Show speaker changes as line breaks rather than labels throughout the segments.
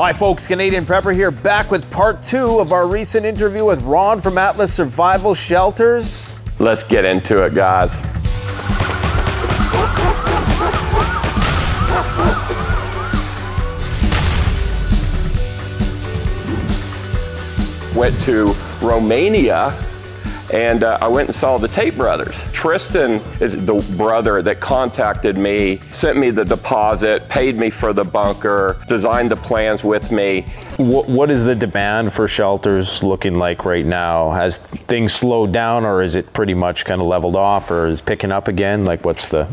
Hi folks, Canadian Prepper here, back with part 2 of our recent interview with Ron from Atlas Survival Shelters.
Let's get into it, guys. Went to Romania and I went and saw the Tate brothers. Tristan is the brother that contacted me, sent me the deposit, paid me for the bunker, designed the plans with me.
What is the demand for shelters looking like right now? Has things slowed down, or is it pretty much kind of leveled off, or is it picking up again? Like, what's the...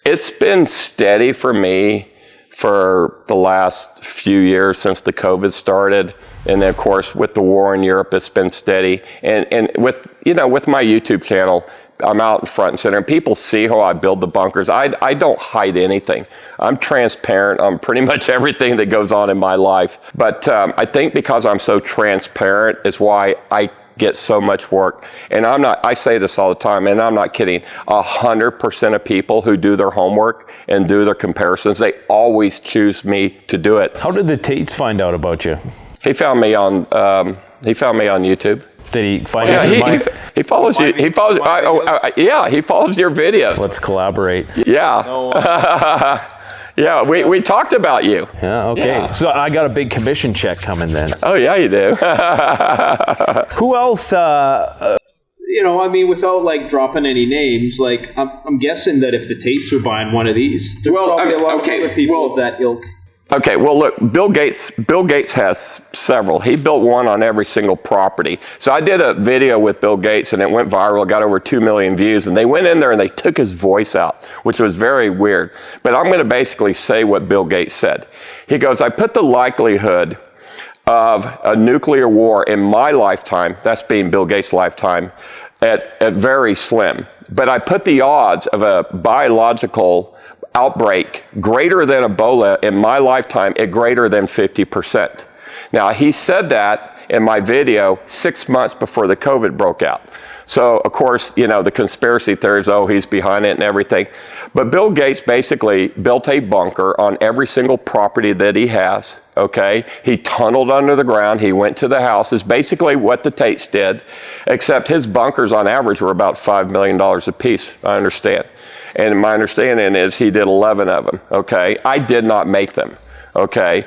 It's been steady for me for the last few years since the COVID started. And then, of course, with the war in Europe, it's been steady. And with my YouTube channel, I'm out in front and center, and people see how I build the bunkers. I don't hide anything. I'm transparent on pretty much everything that goes on in my life. But I think because I'm so transparent is why I get so much work. And I say this all the time, and I'm not kidding. 100% of people who do their homework and do their comparisons, they always choose me to do it.
How did the Tates find out about you?
He found me on YouTube.
Did he find
he follows you. He follows. He follows your videos.
Let's collaborate.
Yeah. Yeah, we talked about you.
Yeah, okay. Yeah. So I got a big commission check coming then.
Oh, yeah, you do.
Who else,
without like dropping any names, like I'm guessing that if the Tates were buying one of these, there's probably a lot of other people of that ilk.
Okay, well, look, Bill Gates has several. He built one on every single property. So I did a video with Bill Gates, and it went viral, got over 2 million views, and they went in there and they took his voice out, which was very weird. But I'm going to basically say what Bill Gates said. He goes, I put the likelihood of a nuclear war in my lifetime, that's being Bill Gates' lifetime, at very slim. But I put the odds of a biological outbreak greater than Ebola in my lifetime at greater than 50%. Now, he said that in my video 6 months before the COVID broke out. So, of course, the conspiracy theories, he's behind it and everything. But Bill Gates basically built a bunker on every single property that he has, okay? He tunneled under the ground. He went to the houses, basically what the Tates did, except his bunkers on average were about $5 million a piece, I understand. And my understanding is he did 11 of them, okay? I did not make them, okay?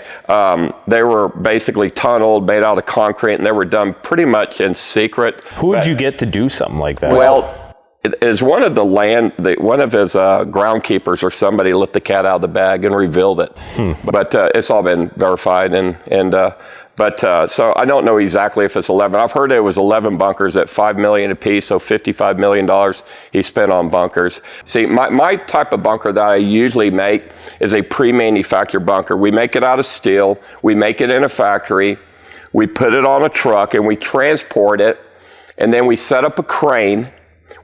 They were basically tunneled, made out of concrete, and they were done pretty much in secret.
Who would you get to do something like that?
Well, it is one of one of his groundkeepers or somebody let the cat out of the bag and revealed it. But it's all been verified so I don't know exactly if it's 11. I've heard it was 11 bunkers at $5 million a piece, so $55 million he spent on bunkers. See, my type of bunker that I usually make is a pre-manufactured bunker. We make it out of steel. We make it in a factory. We put it on a truck and we transport it, and then we set up a crane.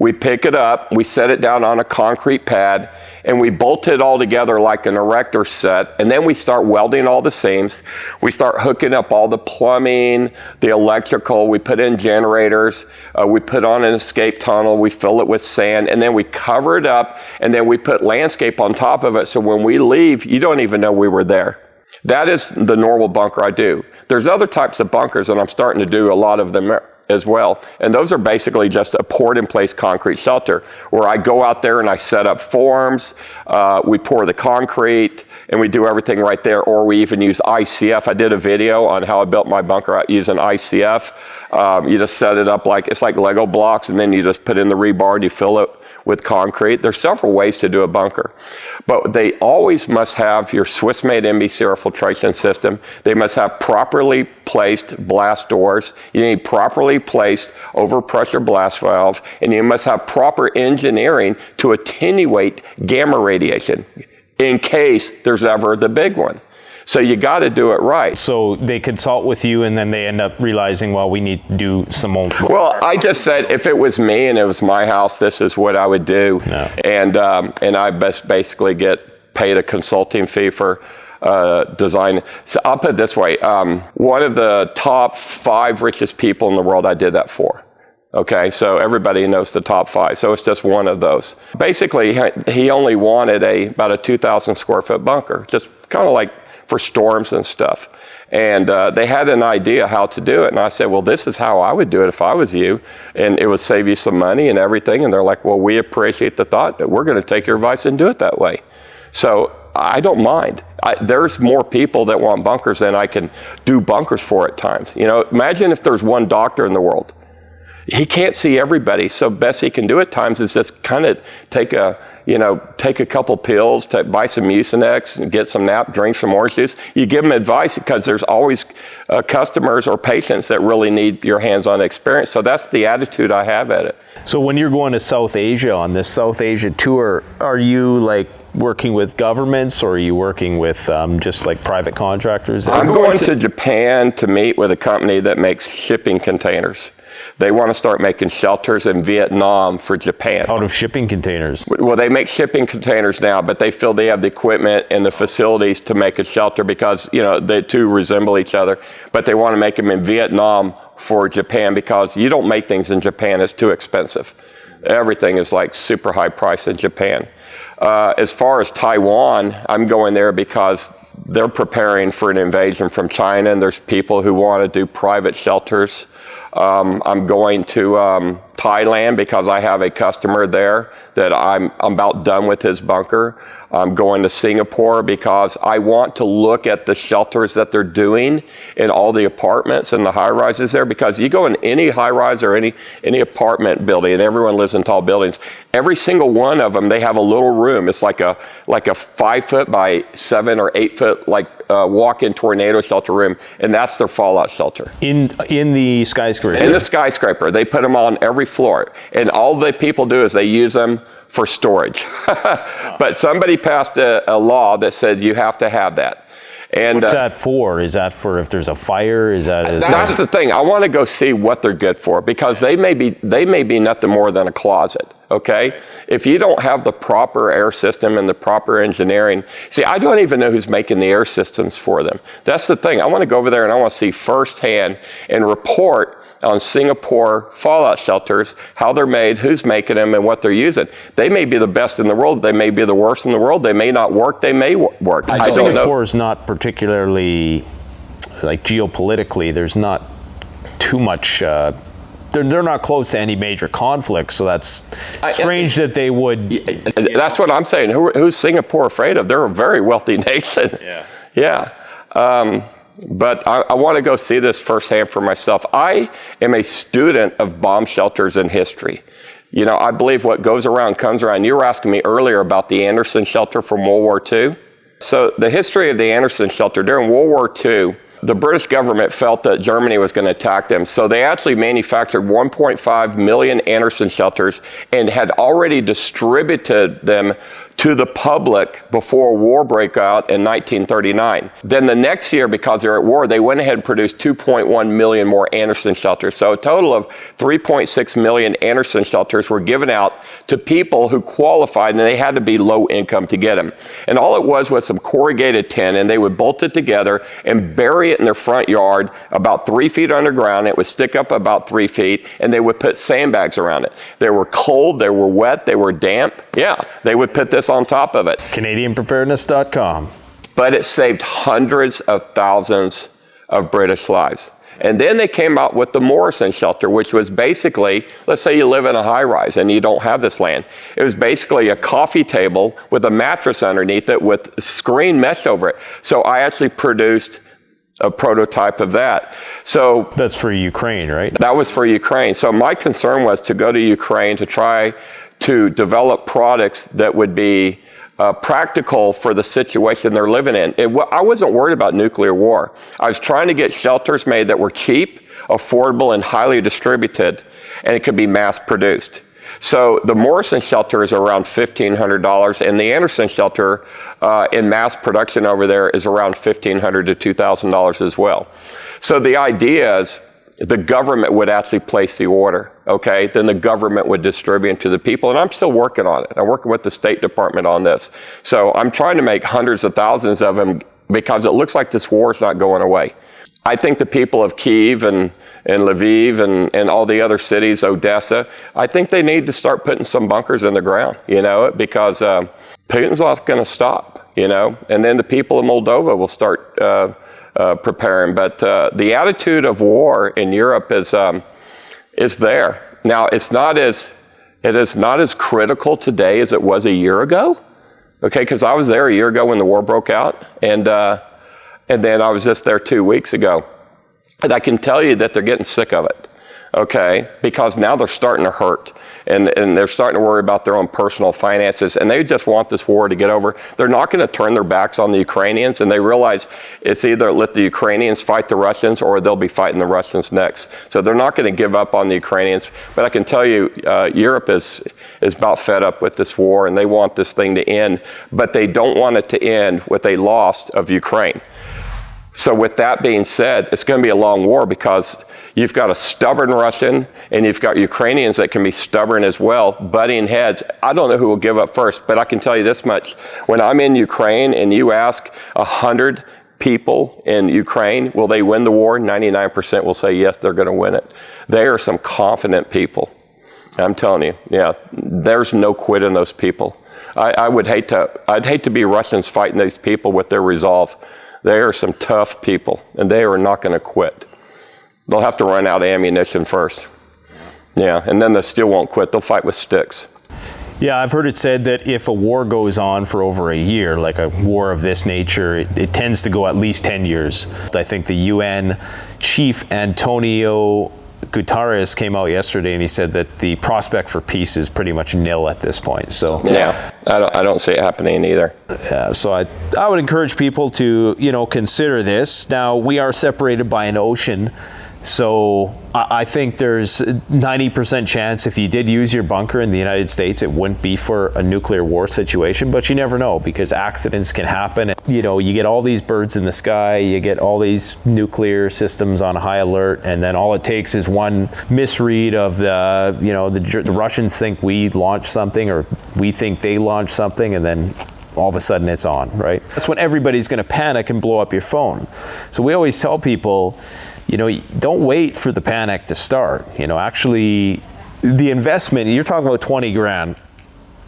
We pick it up, we set it down on a concrete pad, and we bolt it all together like an erector set, and then we start welding all the seams. We start hooking up all the plumbing, the electrical, we put in generators, we put on an escape tunnel, we fill it with sand, and then we cover it up, and then we put landscape on top of it, so when we leave, you don't even know we were there. That is the normal bunker I do. There's other types of bunkers, and I'm starting to do a lot of them as well. And those are basically just a poured-in-place concrete shelter where I go out there and I set up forms, we pour the concrete, and we do everything right there, or we even use ICF. I did a video on how I built my bunker out using ICF. You just set it up it's like Lego blocks, and then you just put in the rebar and you fill it with concrete. There's several ways to do a bunker, but they always must have your Swiss-made NBC air filtration system. They must have properly placed blast doors. You need properly placed overpressure blast valves, and you must have proper engineering to attenuate gamma radiation in case there's ever the big one. So you got to do it right.
So they consult with you, and then they end up realizing, well, we need to do some more.
Well, I just said if it was me and it was my house, this is what I would do. No. And I basically get paid a consulting fee for design. So I'll put it this way. One of the top 5 richest people in the world I did that for. Okay, so everybody knows the top 5. So it's just one of those. Basically, he only wanted about a 2,000 square foot bunker, just kind of like for storms and stuff. And they had an idea how to do it. And I said, well, this is how I would do it if I was you. And it would save you some money and everything. And they're like, well, we appreciate the thought that we're going to take your advice and do it that way. So I don't mind. There's more people that want bunkers than I can do bunkers for at times. You know, imagine if there's one doctor in the world. He can't see everybody, so best he can do at times is just kind of take a couple pills, buy some Mucinex, and get some nap, drink some orange juice. You give them advice because there's always customers or patients that really need your hands-on experience. So that's the attitude I have at it.
So when you're going to South Asia on this South Asia tour, are you like working with governments, or are you working with just like private contractors?
I'm going to Japan to meet with a company that makes shipping containers. They want to start making shelters in Vietnam for Japan.
Out of shipping containers?
Well, they make shipping containers now, but they feel they have the equipment and the facilities to make a shelter because, you know, they two resemble each other. But they want to make them in Vietnam for Japan because you don't make things in Japan. It's too expensive. Everything is like super high price in Japan. As far as Taiwan, I'm going there because they're preparing for an invasion from China, and there's people who want to do private shelters. I'm going to Thailand because I have a customer there that I'm about done with his bunker. I'm going to Singapore because I want to look at the shelters that they're doing in all the apartments and the high-rises there, because you go in any high-rise or any apartment building, and everyone lives in tall buildings, every single one of them, they have a little room. It's like a 5 foot by 7 or 8 foot walk-in tornado shelter room, and that's their fallout shelter.
In the skyscraper?
In the skyscraper. They put them on every floor, and all the people do is they use them for storage. But somebody passed a law that said you have to have that. And
what's that for? Is that for if there's a fire?
That's the thing. I want to go see what they're good for, because they may be nothing more than a closet. Okay? If you don't have the proper air system and the proper engineering, see, I don't even know who's making the air systems for them. That's the thing. I want to go over there and I want to see firsthand and report on Singapore fallout shelters, how they're made, who's making them, and what they're using. They may be the best in the world. They may be the worst in the world. They may not work. They may work. I don't know.
Singapore is not particularly, like geopolitically, there's not too much, they're not close to any major conflicts, so that's strange that they would.
That's what I'm saying. Who's Singapore afraid of? They're a very wealthy nation. Yeah. But I want to go see this firsthand for myself. I am a student of bomb shelters in history. You know, I believe what goes around comes around. You were asking me earlier about the Anderson shelter from World War II. So the history of the Anderson shelter, during World War II, the British government felt that Germany was going to attack them. So they actually manufactured 1.5 million Anderson shelters and had already distributed them to the public before war broke out in 1939. Then the next year, because they're at war, they went ahead and produced 2.1 million more Anderson shelters. So a total of 3.6 million Anderson shelters were given out to people who qualified, and they had to be low income to get them. And all it was some corrugated tin, and they would bolt it together and bury it in their front yard about 3 feet underground. It would stick up about 3 feet, and they would put sandbags around it. They were cold, they were wet, they were damp. Yeah, they would put this on top of it.
CanadianPreparedness.com.
But it saved hundreds of thousands of British lives. And then they came out with the Morrison Shelter, which was basically, let's say you live in a high-rise and you don't have this land. It was basically a coffee table with a mattress underneath it with screen mesh over it. So I actually produced a prototype of that. So
that's for Ukraine, right?
That was for Ukraine. So my concern was to go to Ukraine to try to develop products that would be practical for the situation they're living in. I wasn't worried about nuclear war. I was trying to get shelters made that were cheap, affordable, and highly distributed, and it could be mass produced. So the Morrison Shelter is around $1,500, and the Anderson Shelter in mass production over there is around $1,500 to $2,000 as well. So the idea is the government would actually place the order, okay? Then the government would distribute to the people, and I'm still working on it. I'm working with the State Department on this. So I'm trying to make hundreds of thousands of them because it looks like this war is not going away. I think the people of Kyiv and Lviv and all the other cities, Odessa, I think they need to start putting some bunkers in the ground, you know, because Putin's not going to stop, you know, and then the people of Moldova will start preparing. But the attitude of war in Europe is there. Now, it is not as critical today as it was a year ago. Okay, because I was there a year ago when the war broke out, and then I was just there 2 weeks ago. And I can tell you that they're getting sick of it, okay, because now they're starting to hurt, and they're starting to worry about their own personal finances, and they just want this war to get over. They're not going to turn their backs on the Ukrainians, and they realize it's either let the Ukrainians fight the Russians or they'll be fighting the Russians next. So they're not going to give up on the Ukrainians. But I can tell you, Europe is about fed up with this war, and they want this thing to end, but they don't want it to end with a loss of Ukraine. So with that being said, it's going to be a long war because you've got a stubborn Russian and you've got Ukrainians that can be stubborn as well, butting heads. I don't know who will give up first, but I can tell you this much. When I'm in Ukraine and you ask 100 people in Ukraine, will they win the war? 99% will say yes, they're going to win it. They are some confident people. I'm telling you, yeah, there's no quit in those people. I'd hate to be Russians fighting these people with their resolve. They are some tough people, and they are not going to quit. They'll have to run out of ammunition first. Yeah, and then they still won't quit. They'll fight with sticks.
Yeah, I've heard it said that if a war goes on for over a year, like a war of this nature, it tends to go at least 10 years. I think the UN chief Antonio Guterres came out yesterday and he said that the prospect for peace is pretty much nil at this point. So
yeah, I don't see it happening either.
Yeah, so I would encourage people to consider this. Now, we are separated by an ocean, so I think there's 90% chance if you did use your bunker in the United States, it wouldn't be for a nuclear war situation, but you never know because accidents can happen. You get all these birds in the sky, you get all these nuclear systems on high alert, and then all it takes is one misread of the Russians think we launched something or we think they launched something, and then all of a sudden it's on, right? That's when everybody's going to panic and blow up your phone. So we always tell people, don't wait for the panic to start. Actually, the investment, you're talking about 20 grand.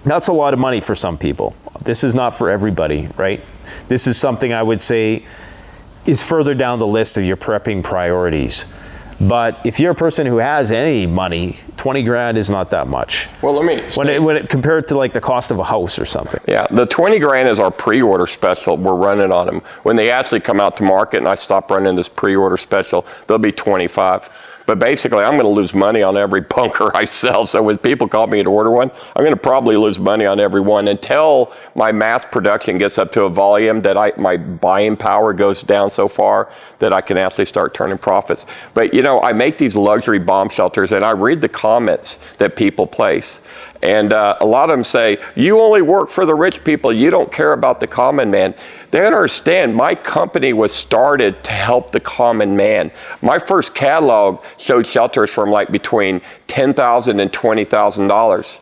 That's a lot of money for some people. This is not for everybody, right? This is something I would say is further down the list of your prepping priorities. But if you're a person who has any money, 20 grand is not that much.
Well, let me
when it compared to like the cost of a house or something.
Yeah, the 20 grand is our pre-order special. We're running on them. When they actually come out to market and I stop running this pre-order special, they'll be 25. But basically, I'm going to lose money on every bunker I sell. So when people call me to order one, I'm going to probably lose money on every one until my mass production gets up to a volume that my buying power goes down so far that I can actually start turning profits. But I make these luxury bomb shelters and I read the comments that people place. And a lot of them say, you only work for the rich people. You don't care about the common man. They don't understand. My company was started to help the common man. My first catalog showed shelters from like between $10,000 and $20,000.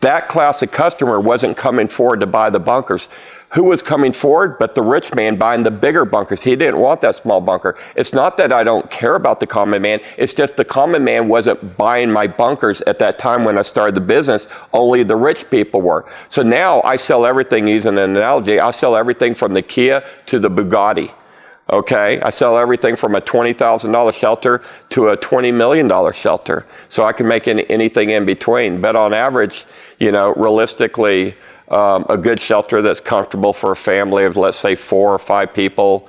That class of customer wasn't coming forward to buy the bunkers. Who was coming forward but the rich man buying the bigger bunkers? He didn't want that small bunker. It's not that I don't care about the common man. It's just the common man wasn't buying my bunkers at that time when I started the business. Only the rich people were. So now I sell everything, using an analogy, I sell everything from the Kia to the Bugatti. Okay, I sell everything from a $20,000 shelter to a $20 million shelter. So I can make anything in between. But on average, realistically, a good shelter that's comfortable for a family of, let's say, 4 or 5 people.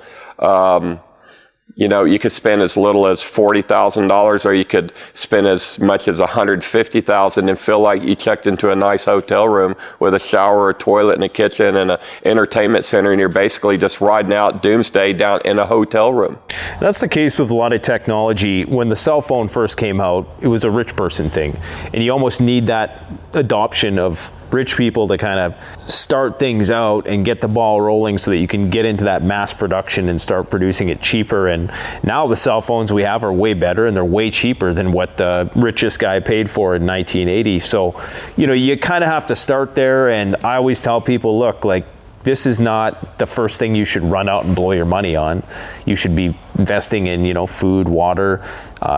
You could spend as little as $40,000, or you could spend as much as $150,000 and feel like you checked into a nice hotel room with a shower, a toilet, and a kitchen, and an entertainment center, and you're basically just riding out doomsday down in a hotel room.
That's the case with a lot of technology. When the cell phone first came out, it was a rich person thing, and you almost need that adoption of rich people to kind of start things out and get the ball rolling so that you can get into that mass production and start producing it cheaper. And now the cell phones we have are way better and they're way cheaper than what the richest guy paid for in 1980. So, you kind of have to start there. And I always tell people, look, like, this is not the first thing you should run out and blow your money on. You should be investing in, food, water,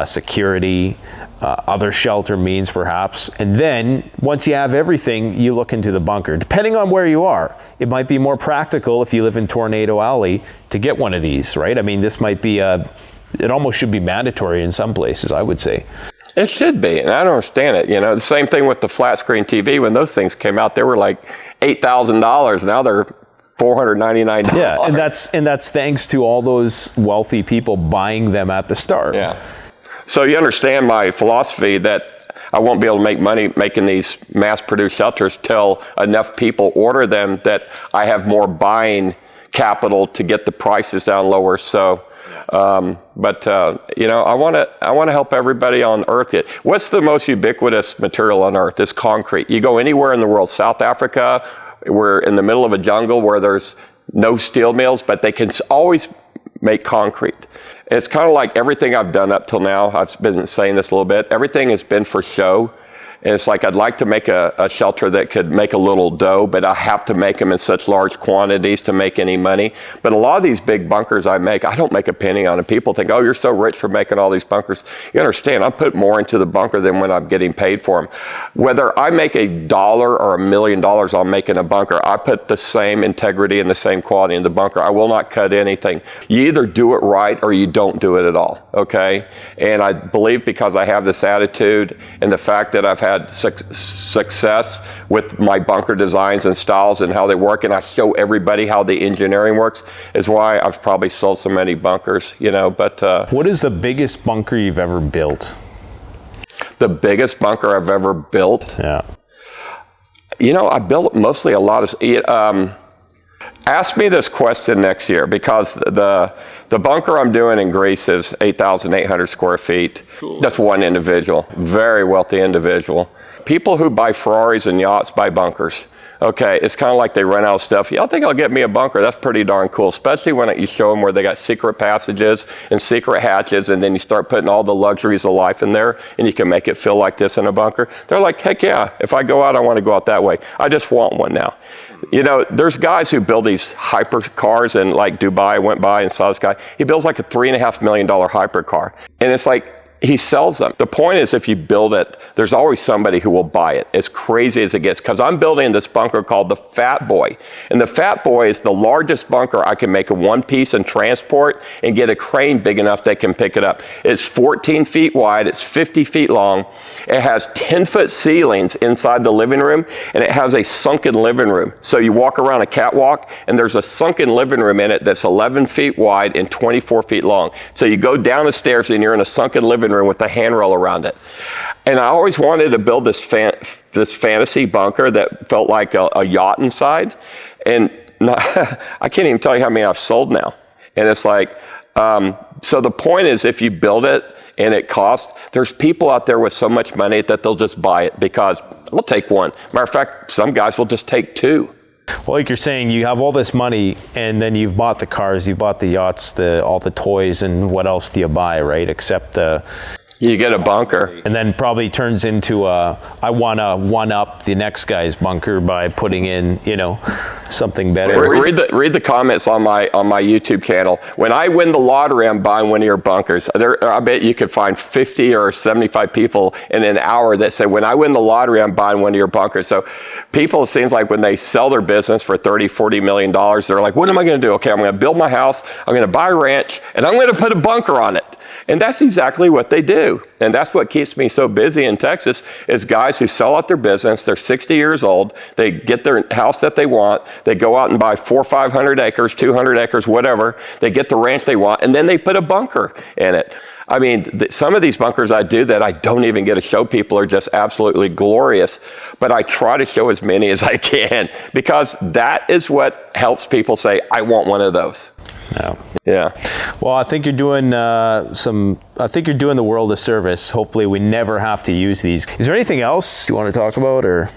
security, other shelter means perhaps. And then once you have everything, you look into the bunker. Depending on where you are, it might be more practical if you live in Tornado Alley to get one of these, right? I mean, this might be it almost should be mandatory in some places, I would say.
It should be, and I don't understand it. You know, the same thing with the flat screen TV. When those things came out, they were like $8,000. Now they're $499.
Yeah, and that's thanks to all those wealthy people buying them at the start.
Yeah. So you understand my philosophy that I won't be able to make money making these mass-produced shelters till enough people order them that I have more buying capital to get the prices down lower. So, you know, I want to help everybody on Earth. What's the most ubiquitous material on Earth? It's concrete. You go anywhere in the world, South Africa, we're in the middle of a jungle where there's no steel mills, but they can always make concrete. It's kind of like everything I've done up till now. I've been saying this a little bit. Everything has been for show. And it's like I'd like to make a shelter that could make a little dough, but I have to make them in such large quantities to make any money. But a lot of these big bunkers I make, I don't make a penny on it. People think, oh, you're so rich for making all these bunkers. You understand, I put more into the bunker than when I'm getting paid for them. Whether I make $1 or $1 million on making a bunker, I put the same integrity and the same quality in the bunker. I will not cut anything. You either do it right or you don't do it at all, okay? And I believe because I have this attitude and the fact that I've had success with my bunker designs and styles and how they work, and I show everybody how the engineering works, is why I've probably sold so many bunkers, you know. But
what is the biggest bunker you've ever built?
The biggest bunker I've ever built?
Yeah. You
know, I built mostly a lot of ask me this question next year, because the bunker I'm doing in Greece is 8,800 square feet. Cool. That's one individual, very wealthy individual. People who buy Ferraris and yachts buy bunkers. Okay, it's kind of like they run out of stuff. Yeah, I think I'll get me a bunker. That's pretty darn cool, especially when you show them where they got secret passages and secret hatches, and then you start putting all the luxuries of life in there, and you can make it feel like this in a bunker. They're like, heck yeah, if I go out, I want to go out that way. I just want one now. You know, there's guys who build these hyper cars, and like Dubai, I went by and saw this guy. He builds like a $3.5 million hyper car. And it's like, he sells them. The point is, if you build it, there's always somebody who will buy it, as crazy as it gets. Because I'm building this bunker called the Fat Boy. And the Fat Boy is the largest bunker I can make in one piece and transport and get a crane big enough that can pick it up. It's 14 feet wide, it's 50 feet long. It has 10-foot ceilings inside the living room, and it has a sunken living room. So you walk around a catwalk, and there's a sunken living room in it that's 11 feet wide and 24 feet long. So you go down the stairs, and you're in a sunken living room with a handrail around it. And I always wanted to build this fantasy bunker that felt like a yacht inside. And I can't even tell you how many I've sold now. And it's like, so the point is, if you build it and it costs, there's people out there with so much money that they'll just buy it, because we'll take one. Matter of fact, some guys will just take two.
Well, like you're saying, you have all this money, and then you've bought the cars, you've bought the yachts, all the toys, and what else do you buy, right? Except
you get a bunker.
And then probably turns into I want to one-up the next guy's bunker by putting in, you know, something better.
Read the comments on my YouTube channel. When I win the lottery, I'm buying one of your bunkers. I bet you could find 50 or 75 people in an hour that say, when I win the lottery, I'm buying one of your bunkers. So people, it seems like when they sell their business for $30, $40 million, they're like, what am I going to do? Okay, I'm going to build my house, I'm going to buy a ranch, and I'm going to put a bunker on it. And that's exactly what they do. And that's what keeps me so busy in Texas, is guys who sell out their business. They're 60 years old. They get their house that they want. They go out and buy 400 or 500 acres, 200 acres, whatever. They get the ranch they want, and then they put a bunker in it. I mean, some of these bunkers I do that I don't even get to show people are just absolutely glorious. But I try to show as many as I can, because that is what helps people say, I want one of those.
No.
Yeah.
Well, I think you're doing I think you're doing the world a service. Hopefully we never have to use these. Is there anything else you want to talk about, or?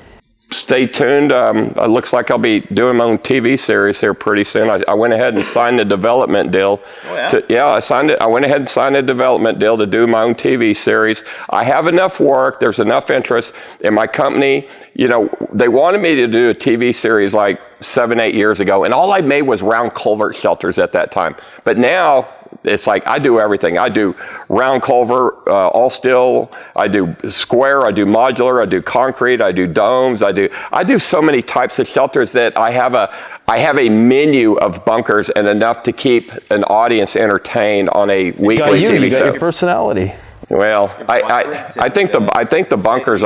Stay tuned. It looks like I'll be doing my own TV series here pretty soon. I went ahead and signed a development deal.
Oh, yeah?
I signed it. I went ahead and signed a development deal to do my own TV series. I have enough work. There's enough interest in my company. You know, they wanted me to do a TV series like 7-8 years ago, and all I made was round culvert shelters at that time. But now, It's like I do everything. I do round culvert, all steel. I do square. I do modular. I do concrete. I do domes. I do so many types of shelters that I have a menu of bunkers and enough to keep an audience entertained on a weekly TV
you got
show.
your personality.
Well, I think the bunkers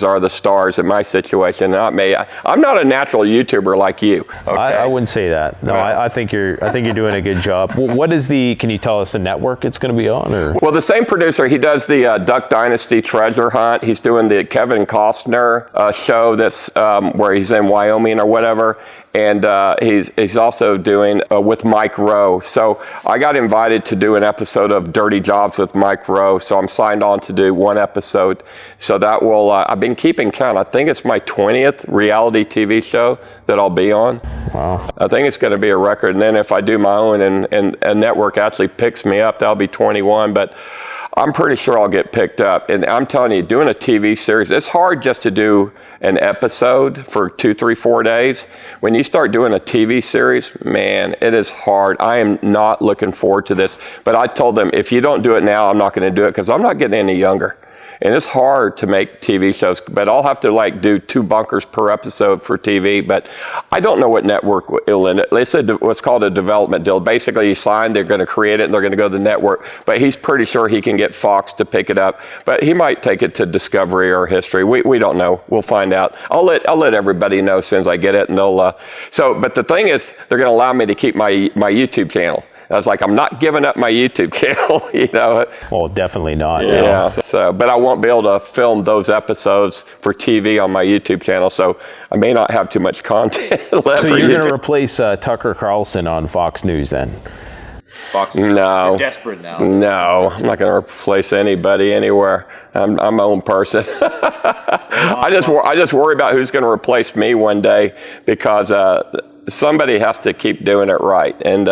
are the stars in my situation, not me. I'm not a natural YouTuber like you. Okay?
I wouldn't say that. No, I think you're doing a good job. Can you tell us the network it's going to be on? Or?
Well, the same producer, he does the Duck Dynasty Treasure Hunt. He's doing the Kevin Costner show that's where he's in Wyoming or whatever. And he's also doing with Mike Rowe. So I got invited to do an episode of Dirty Jobs with Mike Rowe. So I'm signed on to do one episode. So that will, I've been keeping count. I think it's my 20th reality TV show that I'll be on.
Wow.
I think it's going to be a record. And then if I do my own and a network actually picks me up, that'll be 21. But I'm pretty sure I'll get picked up. And I'm telling you, doing a TV series, it's hard just to do an episode for 2, 3, 4 days. When you start doing a TV series, man, it is hard. I am not looking forward to this. But I told them, if you don't do it now, I'm not going to do it because I'm not getting any younger. And it's hard to make TV shows, but I'll have to do 2 bunkers per episode for TV. But I don't know what network it'll end. It's what's called a development deal. Basically, you sign, they're going to create it, and they're going to go to the network. But he's pretty sure he can get Fox to pick it up. But he might take it to Discovery or History. We don't know. We'll find out. I'll let everybody know as soon as I get it, and they'll. But the thing is, they're going to allow me to keep my YouTube channel. I was like, I'm not giving up my YouTube channel, you know.
Well, definitely not.
Yeah. So, but I won't be able to film those episodes for TV on my YouTube channel, so I may not have too much content left.
So you're going to replace Tucker Carlson on Fox News then?
Fox News.
No.
You're desperate now.
No, I'm not going to replace anybody anywhere. I'm my own person. I just worry about who's going to replace me one day because somebody has to keep doing it right, and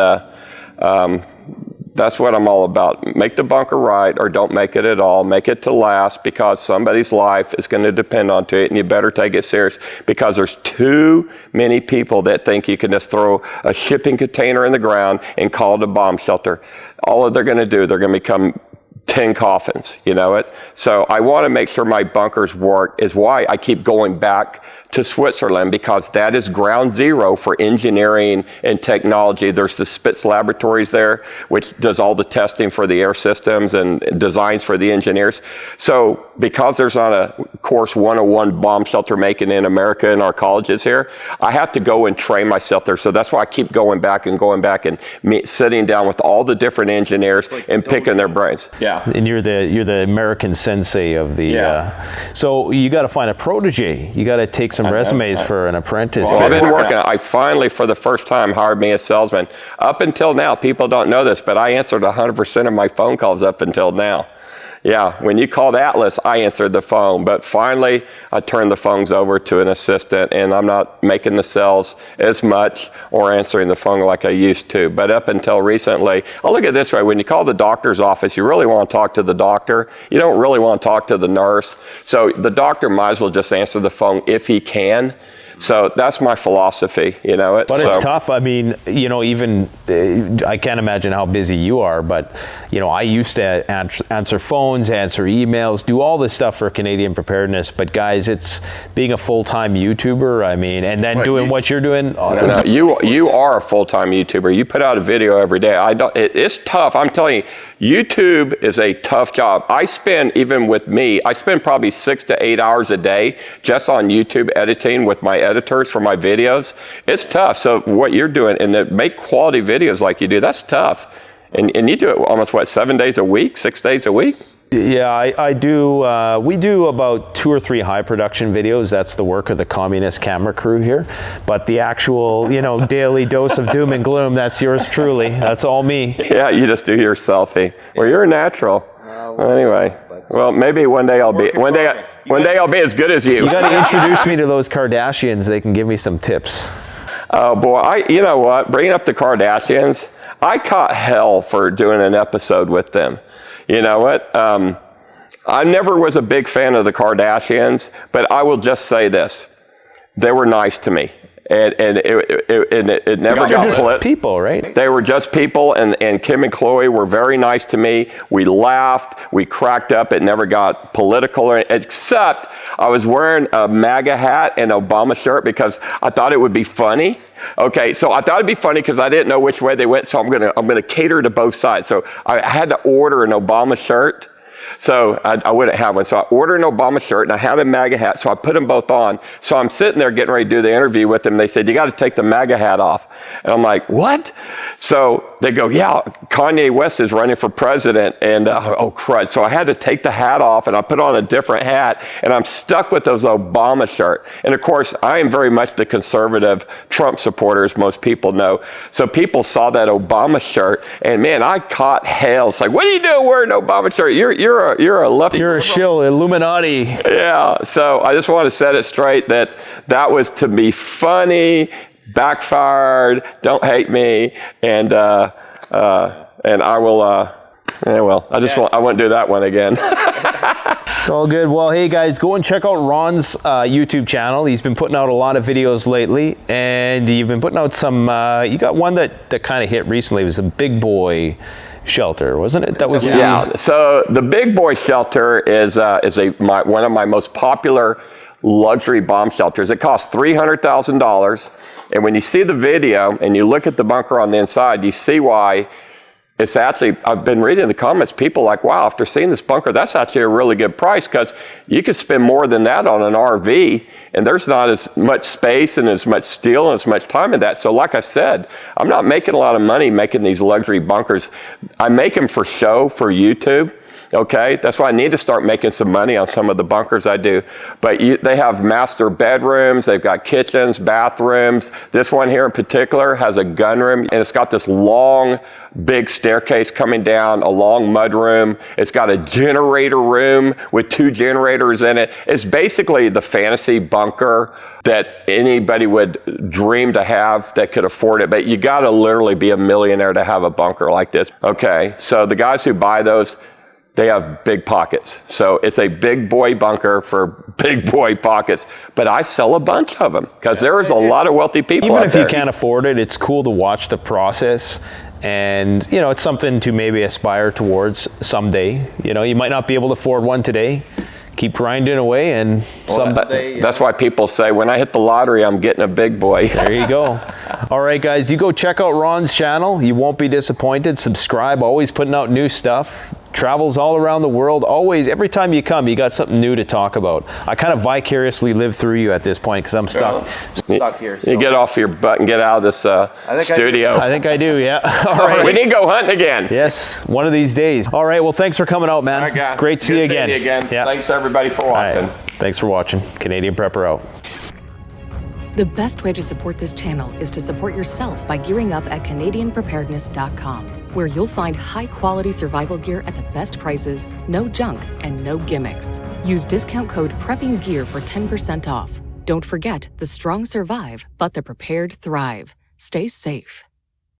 that's what I'm all about. Make the bunker right or don't make it at all. Make it to last because somebody's life is going to depend on it, and you better take it serious because there's too many people that think you can just throw a shipping container in the ground and call it a bomb shelter. All they're going to do, they're going to become 10 coffins, you know it? So I want to make sure my bunkers work is why I keep going back to Switzerland because that is ground zero for engineering and technology. There's the Spitz Laboratories there, which does all the testing for the air systems and designs for the engineers. So because there's not a course 101 bomb shelter making in America in our colleges here, I have to go and train myself there. So that's why I keep going back and sitting down with all the different engineers and picking their brains. Yeah.
And you're the American sensei of the. So you got to find a protege. You got to take some resumes for an apprentice.
Well, I've been working. I finally, for the first time, hired me a salesman. Up until now, people don't know this, but I answered 100% of my phone calls up until now. Yeah, when you called Atlas, I answered the phone, but finally I turned the phones over to an assistant and I'm not making the sales as much or answering the phone like I used to. But up until recently, I'll look at it this way, when you call the doctor's office, you really want to talk to the doctor. You don't really want to talk to the nurse. So the doctor might as well just answer the phone if he can. So that's my philosophy, you know it.
But it's tough. I mean, you know, even I can't imagine how busy you are, but you know, I used to answer phones, answer emails, do all this stuff for Canadian Preparedness. But guys, it's being a full-time YouTuber. I mean, and then doing what you're doing.
No, you are a full-time YouTuber. You put out a video every day. It's tough. I'm telling you, YouTube is a tough job. I spend probably 6 to 8 hours a day just on YouTube editing with my editors for my videos. It's tough. So what you're doing and to make quality videos like you do, that's tough. And you do it almost 7 days a week, 6 days a week?
Yeah, I do. We do about 2 or 3 high production videos. That's the work of the communist camera crew here. But the actual, daily dose of doom and gloom, that's yours truly. That's all me.
Yeah, you just do your selfie. Well, you're a natural. Anyway. Well, maybe one day I'll be as good as you.
You got to introduce me to those Kardashians. They can give me some tips.
Oh boy, you know what? Bringing up the Kardashians, I caught hell for doing an episode with them. You know what? I never was a big fan of the Kardashians, but I will just say this. They were nice to me. and it never got
just people, right?
They were just people, and Kim and Chloe were very nice to me. We laughed, we cracked up. It never got political, except I was wearing a MAGA hat and Obama shirt because I thought it would be funny. Okay, so I thought it'd be funny because I didn't know which way they went, so I'm gonna cater to both sides. So I had to order an Obama shirt. So I wouldn't have one. So I ordered an Obama shirt and I had a MAGA hat. So I put them both on. So I'm sitting there getting ready to do the interview with them. They said, you got to take the MAGA hat off. And I'm like, what? So they go, yeah, Kanye West is running for president. And oh, crud. So I had to take the hat off and I put on a different hat. And I'm stuck with those Obama shirt. And of course, I am very much the conservative Trump supporter, as most people know. So people saw that Obama shirt. And man, I caught hell. It's like, what are you doing wearing an Obama shirt? You're a lefty.
You're a shill, Illuminati.
Yeah. So I just want to set it straight that was to be funny, backfired. Don't hate me, and I will. I won't do that one again.
It's all good. Well, hey guys, go and check out Ron's YouTube channel. He's been putting out a lot of videos lately, and you've been putting out some. You got one that kind of hit recently. It was a big boy shelter, wasn't it? That was
So the Big Boy Shelter is one of my most popular luxury bomb shelters. It costs $300,000, and when you see the video and you look at the bunker on the inside, you see why. It's actually, I've been reading the comments, people like, wow, after seeing this bunker, that's actually a really good price, because you could spend more than that on an RV, and there's not as much space and as much steel and as much time in that. So like I said, I'm not making a lot of money making these luxury bunkers. I make them for show, for YouTube. Okay, that's why I need to start making some money on some of the bunkers I do. But they have master bedrooms, they've got kitchens, bathrooms. This one here in particular has a gun room, and it's got this long, big staircase coming down, a long mud room. It's got a generator room with 2 generators in it. It's basically the fantasy bunker that anybody would dream to have that could afford it. But you gotta literally be a millionaire to have a bunker like this. Okay, so the guys who buy those, they have big pockets. So it's a big boy bunker for big boy pockets. But I sell a bunch of them because there is a lot of wealthy people
even
out
if
there.
you can't afford it, it's cool to watch the process. And, you know, it's something to maybe aspire towards someday. You know, you might not be able to afford one today. Keep grinding away, and someday.
That's why people say, when I hit the lottery, I'm getting a big boy.
There you go. All right, guys, you go check out Ron's channel. You won't be disappointed. Subscribe. Always putting out new stuff. Travels all around the world. Always, every time you come, you got something new to talk about. I kind of vicariously live through you at this point because I'm stuck here. So.
You get off your butt and get out of this studio.
I think I do, yeah. All right.
We need to go hunting again.
Yes, one of these days. All right, well, thanks for coming out, man.
Right,
it's great to see you again.
Yeah. Thanks, everybody, for watching.
Right. Thanks for watching. Canadian Prepper out.
The best way to support this channel is to support yourself by gearing up at CanadianPreparedness.com, where you'll find high-quality survival gear at the best prices, no junk, and no gimmicks. Use discount code PREPPINGGEAR for 10% off. Don't forget, the strong survive, but the prepared thrive. Stay safe.